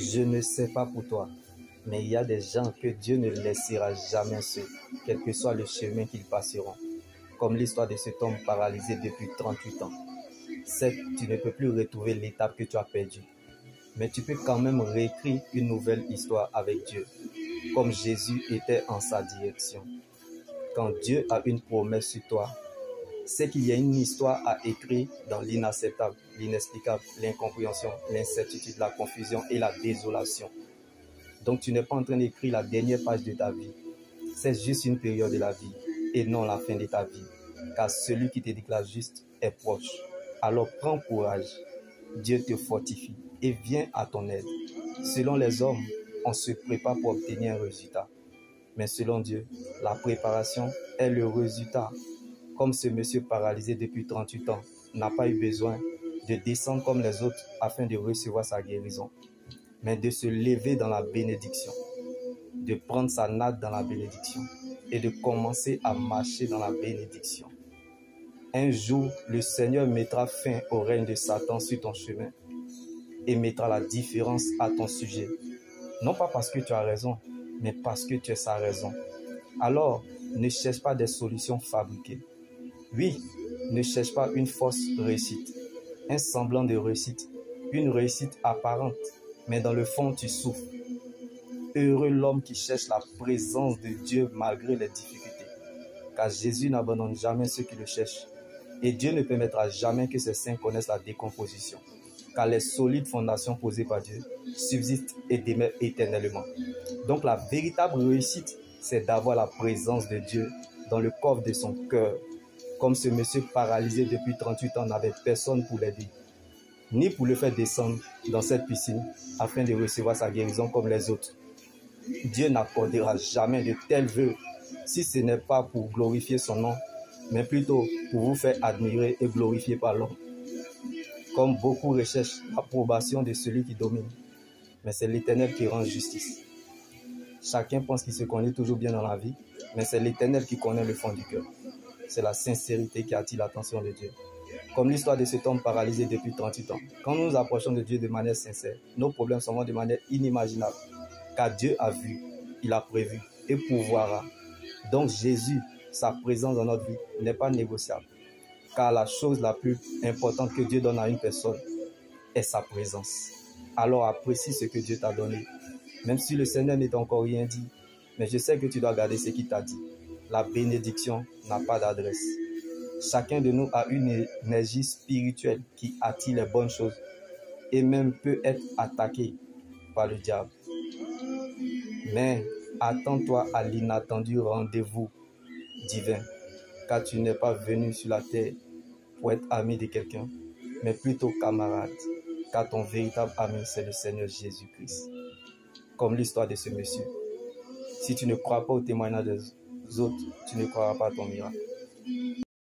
Je ne sais pas pour toi, mais il y a des gens que Dieu ne laissera jamais seuls, quel que soit le chemin qu'ils passeront. Comme l'histoire de cet homme paralysé depuis 38 ans. Certes, tu ne peux plus retrouver l'étape que tu as perdue, mais tu peux quand même réécrire une nouvelle histoire avec Dieu, comme Jésus était en sa direction. Quand Dieu a une promesse sur toi, c'est qu'il y a une histoire à écrire dans l'inacceptable, l'inexplicable, l'incompréhension, l'incertitude, la confusion et la désolation. Donc tu n'es pas en train d'écrire la dernière page de ta vie. C'est juste une période de la vie et non la fin de ta vie. Car celui qui te déclare juste est proche. Alors prends courage, Dieu te fortifie et vient à ton aide. Selon les hommes, on se prépare pour obtenir un résultat. Mais selon Dieu, la préparation est le résultat. Comme ce monsieur paralysé depuis 38 ans n'a pas eu besoin de descendre comme les autres afin de recevoir sa guérison, mais de se lever dans la bénédiction, de prendre sa natte dans la bénédiction et de commencer à marcher dans la bénédiction. Un jour, le Seigneur mettra fin au règne de Satan sur ton chemin et mettra la différence à ton sujet. Non pas parce que tu as raison, mais parce que tu es sa raison. Alors, ne cherche pas des solutions fabriquées. Oui, ne cherche pas une fausse réussite, un semblant de réussite, une réussite apparente, mais dans le fond, tu souffres. Heureux l'homme qui cherche la présence de Dieu malgré les difficultés, car Jésus n'abandonne jamais ceux qui le cherchent. Et Dieu ne permettra jamais que ses saints connaissent la décomposition, car les solides fondations posées par Dieu subsistent et demeurent éternellement. Donc la véritable réussite, c'est d'avoir la présence de Dieu dans le coffre de son cœur. Comme ce monsieur paralysé depuis 38 ans n'avait personne pour l'aider, ni pour le faire descendre dans cette piscine afin de recevoir sa guérison comme les autres. Dieu n'accordera jamais de tels vœux si ce n'est pas pour glorifier son nom, mais plutôt pour vous faire admirer et glorifier par l'homme. Comme beaucoup recherchent l'approbation de celui qui domine, mais c'est l'Éternel qui rend justice. Chacun pense qu'il se connaît toujours bien dans la vie, mais c'est l'Éternel qui connaît le fond du cœur. C'est la sincérité qui attire l'attention de Dieu. Comme l'histoire de cet homme paralysé depuis 38 ans. Quand nous nous approchons de Dieu de manière sincère, nos problèmes sont de manière inimaginable. Car Dieu a vu, il a prévu et pourvoira. Donc Jésus, sa présence dans notre vie n'est pas négociable. Car la chose la plus importante que Dieu donne à une personne est sa présence. Alors apprécie ce que Dieu t'a donné. Même si le Seigneur n'est encore rien dit, mais je sais que tu dois garder ce qu'il t'a dit. La bénédiction n'a pas d'adresse. Chacun de nous a une énergie spirituelle qui attire les bonnes choses et même peut être attaqué par le diable. Mais attends-toi à l'inattendu rendez-vous divin, car tu n'es pas venu sur la terre pour être ami de quelqu'un, mais plutôt camarade, car ton véritable ami, c'est le Seigneur Jésus-Christ. Comme l'histoire de ce monsieur. Si tu ne crois pas au témoignage des autres, tu ne croiras pas à ton miracle.